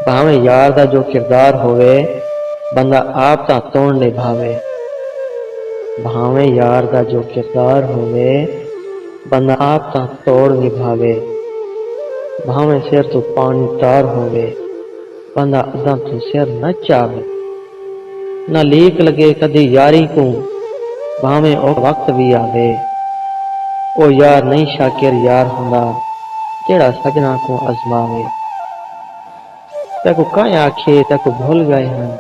بھاویں یار دا جو کردار ہوئے بندہ آپ تا توڑ نبھاوے بھاویں یار دا جو کردار ہوئے بندہ آپ تا توڑ نبھاوے بھاویں سر تو پانی تار ہوئے بندہ اداں تو سر نہ چاوے نہ لیک لگے کدی یاری کو بھاویں او وقت بھی آوے او یار نہیں شاکر یار ہوندا جیڑا سجنا کو آزماوے تیکو کائیں آکھے تیکو بھول گئے ہیں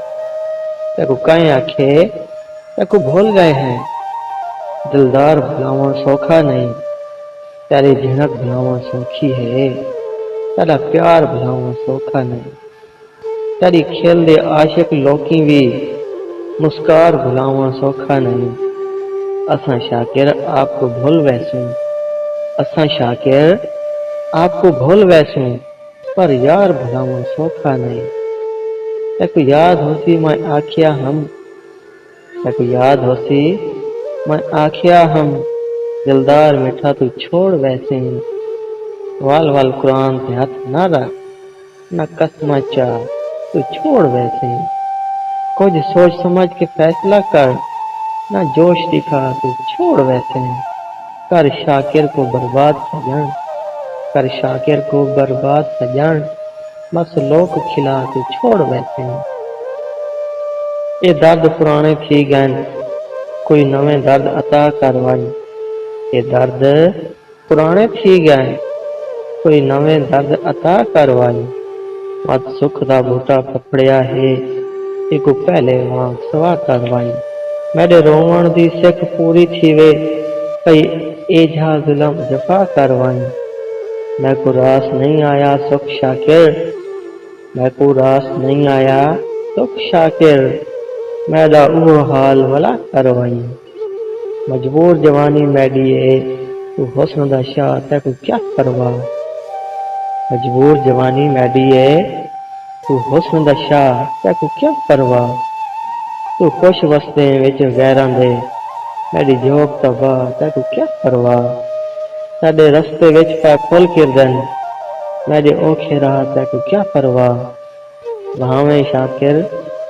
تیکو کائیں آکھے تیکو بھول گئے ہیں دلدار بھلاواں سوکھا نہیں تیری جھنک بھلاواں سوکھی ہے تیرا پیار بھلاواں سوکھا نہیں تیری کھیل دے عاشق لوکی بھی مسکار بھلاواں سوکھا نہیں اساں شاکر آپ کو بھول ویسوں اساں شاکر آپ کو بھول ویسوں پر یار بھلاواں سوکھا نہیں تیکو یاد ہوسی میں آکھیا ہم تیکو یاد ہوسی میں آکھیا ہم دلدار میٹھا تو چھوڑ ویسے وال وال قرآن تے ہاتھ نہ رکھ نہ قسمہ چاہ تو چھوڑ ویسے کچھ سوچ سمجھ کے فیصلہ کر نہ جوش دکھا تو چھوڑ ویسے کر شاکر کو برباد سجن کر شاکر کو برباد سجن بس لوک کھلا تو چھوڑ ویسے یہ درد پرانے تھی گئن کوئی نویں درد عطا کروائی یہ درد پرانے تھی گئے کوئی نویں درد عطا کروائی مت سکھ دا بوٹا پپڑیا ہے ایک پہلے وانگ سوا کروائی میرے رومن دی سکھ پوری تھی وے کئی ایجھا ظلم جفا کروائی میں کو راس نہیں آیا سکھ شاکر میں کو راس نہیں آیا سکھ شاکر میرا اوہ حال ولا کروائی مجبور جوانی میڈی ہے تو حسن دا شاہ تے کو کیا کروا مجبور جوانی میڈی ہے تو حسن دا شاہ تے کو کیا کروا تو خوش وستے وچ غیراں دے میری جوک تباہ تے کو کیا کروا ساڈے رستے وچ پے پھل کردن میرے اوکھے راہ تے کو کیا پروا بھاویں شاکر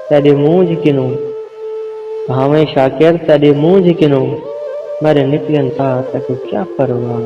تیری مونجھ کنوں بھاویں شاکر تیری مونجھ کنوں میرے نکلن تا تے کو کیا پروا